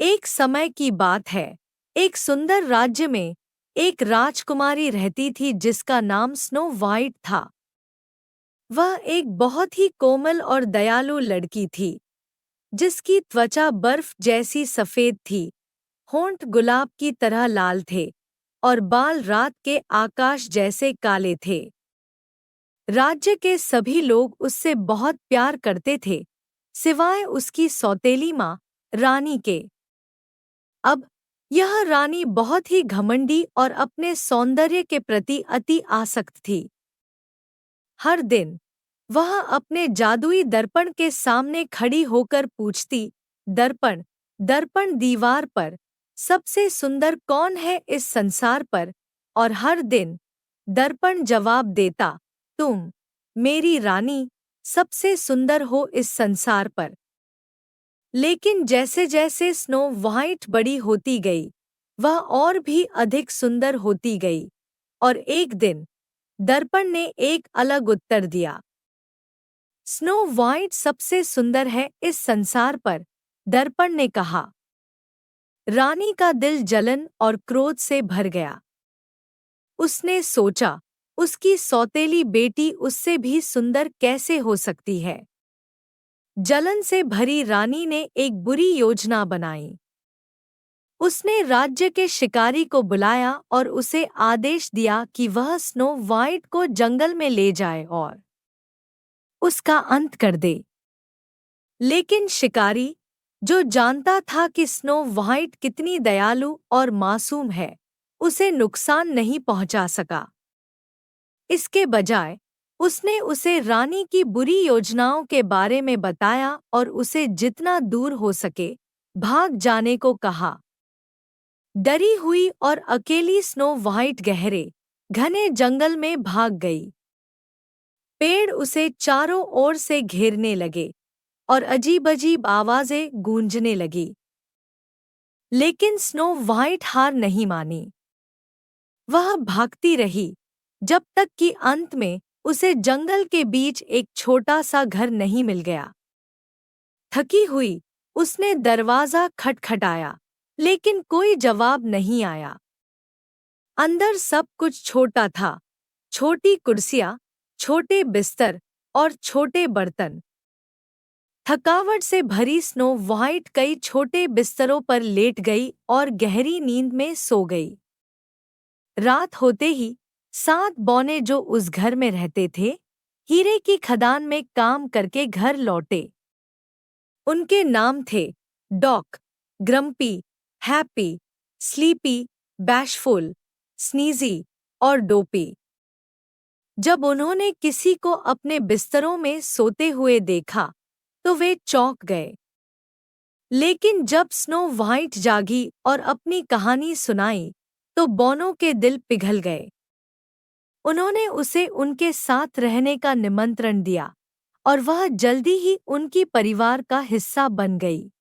एक समय की बात है। एक सुंदर राज्य में एक राजकुमारी रहती थी जिसका नाम स्नो वाइट था। वह एक बहुत ही कोमल और दयालु लड़की थी, जिसकी त्वचा बर्फ जैसी सफेद थी, होंठ गुलाब की तरह लाल थे और बाल रात के आकाश जैसे काले थे। राज्य के सभी लोग उससे बहुत प्यार करते थे, सिवाय उसकी सौतेली माँ रानी के। अब यह रानी बहुत ही घमंडी और अपने सौंदर्य के प्रति अति आसक्त थी। हर दिन वह अपने जादुई दर्पण के सामने खड़ी होकर पूछती, दर्पण, दर्पण दीवार पर, सबसे सुंदर कौन है इस संसार पर? और हर दिन दर्पण जवाब देता, तुम, मेरी रानी, सबसे सुंदर हो इस संसार पर। लेकिन जैसे जैसे स्नो वाइट बड़ी होती गई, वह और भी अधिक सुंदर होती गई, और एक दिन दर्पण ने एक अलग उत्तर दिया। स्नो वाइट सबसे सुंदर है इस संसार पर, दर्पण ने कहा। रानी का दिल जलन और क्रोध से भर गया। उसने सोचा, उसकी सौतेली बेटी उससे भी सुंदर कैसे हो सकती है। जलन से भरी रानी ने एक बुरी योजना बनाई। उसने राज्य के शिकारी को बुलाया और उसे आदेश दिया कि वह स्नो वाइट को जंगल में ले जाए और उसका अंत कर दे। लेकिन शिकारी, जो जानता था कि स्नो वाइट कितनी दयालु और मासूम है, उसे नुकसान नहीं पहुंचा सका। इसके बजाय उसने उसे रानी की बुरी योजनाओं के बारे में बताया और उसे जितना दूर हो सके भाग जाने को कहा। डरी हुई और अकेली स्नो वाइट गहरे, घने जंगल में भाग गई। पेड़ उसे चारों ओर से घेरने लगे और अजीब-अजीब आवाजें गूंजने लगी। लेकिन स्नो वाइट हार नहीं मानी। वह भागती रही, जब तक कि अंत में उसे जंगल के बीच एक छोटा सा घर नहीं मिल गया। थकी हुई उसने दरवाजा खटखटाया, लेकिन कोई जवाब नहीं आया। अंदर सब कुछ छोटा था, छोटी कुर्सियां, छोटे बिस्तर और छोटे बर्तन। थकावट से भरी स्नो वाइट कई छोटे बिस्तरों पर लेट गई और गहरी नींद में सो गई। रात होते ही 7 बौने जो उस घर में रहते थे, हीरे की खदान में काम करके घर लौटे। उनके नाम थे Doc, Grumpy, Happy, Sleepy, Bashful, Sneezy और डोपी। जब उन्होंने किसी को अपने बिस्तरों में सोते हुए देखा, तो वे चौंक गए। लेकिन जब स्नो वाइट जागी और अपनी कहानी सुनाई, तो बौनों के दिल पिघल गए। उन्होंने उसे उनके साथ रहने का निमंत्रण दिया और वह जल्दी ही उनकी परिवार का हिस्सा बन गई।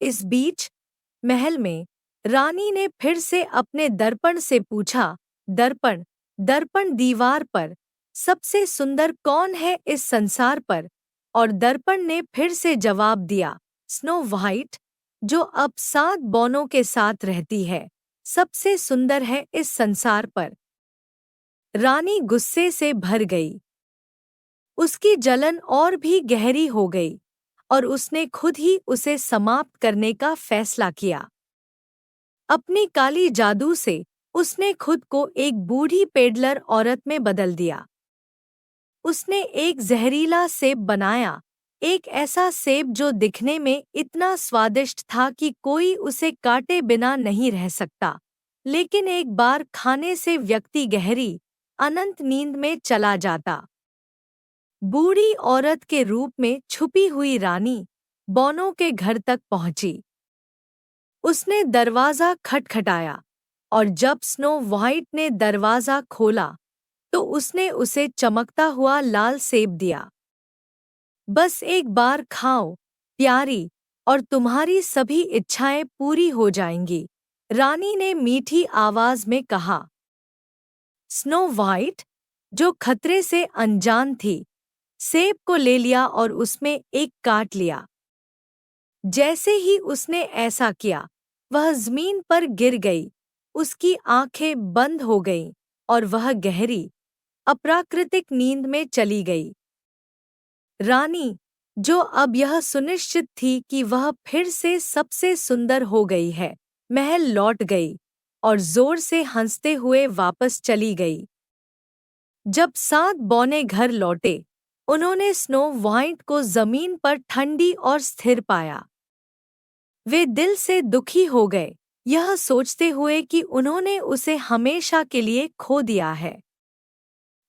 इस बीच महल में रानी ने फिर से अपने दर्पण से पूछा, दर्पण, दर्पण दीवार पर, सबसे सुंदर कौन है इस संसार पर? और दर्पण ने फिर से जवाब दिया, स्नो वाइट, जो अब 7 बौनों के साथ रहती है, सबसे सुंदर है इस संसार पर। रानी गुस्से से भर गई। उसकी जलन और भी गहरी हो गई और उसने खुद ही उसे समाप्त करने का फैसला किया। अपनी काली जादू से उसने खुद को एक बूढ़ी पेडलर औरत में बदल दिया। उसने एक जहरीला सेब बनाया, एक ऐसा सेब जो दिखने में इतना स्वादिष्ट था कि कोई उसे काटे बिना नहीं रह सकता, लेकिन एक बार खाने से व्यक्ति गहरी, अनंत नींद में चला जाता। बूढ़ी औरत के रूप में छुपी हुई रानी बौनों के घर तक पहुंची। उसने दरवाजा खटखटाया और जब स्नो वाइट ने दरवाजा खोला, तो उसने उसे चमकता हुआ लाल सेब दिया। बस एक बार खाओ, प्यारी, और तुम्हारी सभी इच्छाएं पूरी हो जाएंगी, रानी ने मीठी आवाज में कहा। स्नो वाइट, जो खतरे से अनजान थी, सेब को ले लिया और उसमें एक काट लिया। जैसे ही उसने ऐसा किया, वह जमीन पर गिर गई, उसकी आंखें बंद हो गईं और वह गहरी, अप्राकृतिक नींद में चली गई। रानी, जो अब यह सुनिश्चित थी कि वह फिर से सबसे सुंदर हो गई है, महल लौट गई और जोर से हंसते हुए वापस चली गई। जब 7 बौने घर लौटे, उन्होंने स्नो व्हाइट को जमीन पर ठंडी और स्थिर पाया। वे दिल से दुखी हो गए, यह सोचते हुए कि उन्होंने उसे हमेशा के लिए खो दिया है।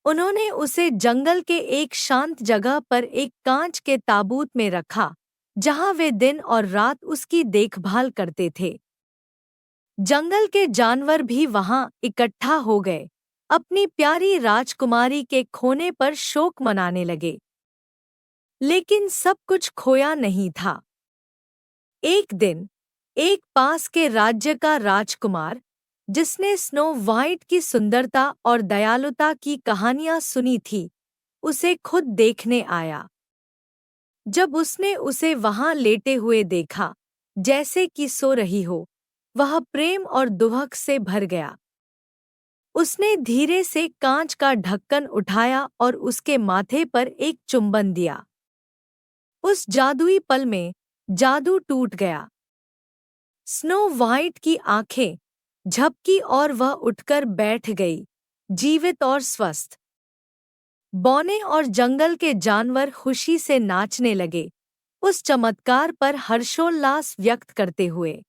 उन्होंने उसे जंगल के एक शांत जगह पर एक कांच के ताबूत में रखा, जहां वे दिन और रात उसकी देखभाल करते थे। जंगल के जानवर भी वहां इकट्ठा हो गए, अपनी प्यारी राजकुमारी के खोने पर शोक मनाने लगे। लेकिन सब कुछ खोया नहीं था। एक दिन, एक पास के राज्य का राजकुमार, जिसने स्नो व्हाइट की सुंदरता और दयालुता की कहानियां सुनी थी, उसे खुद देखने आया। जब उसने उसे वहां लेटे हुए देखा, जैसे कि सो रही हो, वह प्रेम और दुहक से भर गया। उसने धीरे से कांच का ढक्कन उठाया और उसके माथे पर एक चुंबन दिया। उस जादुई पल में जादू टूट गया। स्नो व्हाइट की आंखें झपकी और वह उठकर बैठ गई, जीवित और स्वस्थ। बौने और जंगल के जानवर खुशी से नाचने लगे, उस चमत्कार पर हर्षोल्लास व्यक्त करते हुए।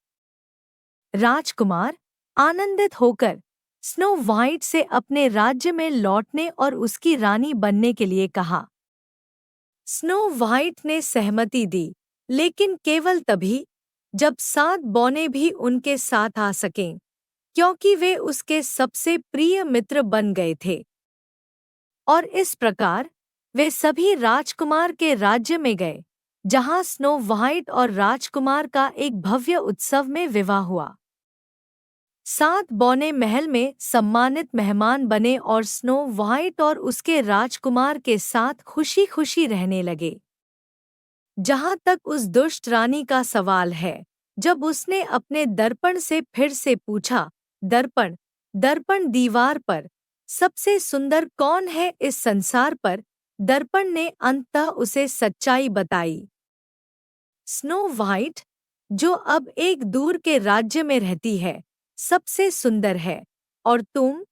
राजकुमार, आनंदित होकर, स्नो व्हाइट से अपने राज्य में लौटने और उसकी रानी बनने के लिए कहा। स्नो व्हाइट ने सहमति दी, लेकिन केवल तभी जब 7 बौने भी उनके साथ आ सकें, क्योंकि वे उसके सबसे प्रिय मित्र बन गए थे। और इस प्रकार वे सभी राजकुमार के राज्य में गए, जहां स्नो व्हाइट और राजकुमार का एक भव्य उत्सव में विवाह हुआ। 7 बौने महल में सम्मानित मेहमान बने और स्नो व्हाइट और उसके राजकुमार के साथ खुशी खुशी रहने लगे। जहां तक उस दुष्ट रानी का सवाल है, जब उसने अपने दर्पण से फिर से पूछा, दर्पण, दर्पण दीवार पर, सबसे सुंदर कौन है इस संसार पर? दर्पण ने अंततः उसे सच्चाई बताई। स्नो व्हाइट, जो अब एक दूर के राज्य में रहती है, सबसे सुंदर है, और तुम,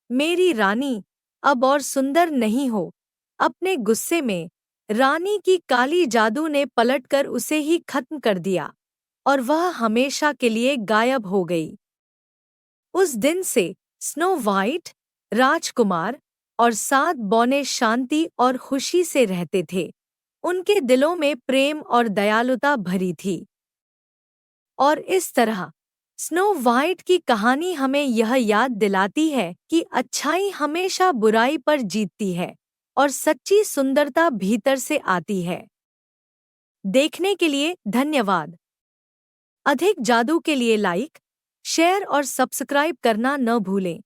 मेरी रानी, अब और सुंदर नहीं हो। अपने गुस्से में रानी की काली जादू ने पलटकर उसे ही खत्म कर दिया, और वह हमेशा के लिए गायब हो गई। उस दिन से स्नो व्हाइट, राजकुमार और 7 बौने शांति और खुशी से रहते थे। उनके दिलों में प्रेम और दयालुता भरी थी। और इस तरह स्नो व्हाइट की कहानी हमें यह याद दिलाती है कि अच्छाई हमेशा बुराई पर जीतती है और सच्ची सुंदरता भीतर से आती है। देखने के लिए धन्यवाद। अधिक जादू के लिए लाइक, शेयर और सब्सक्राइब करना न भूलें।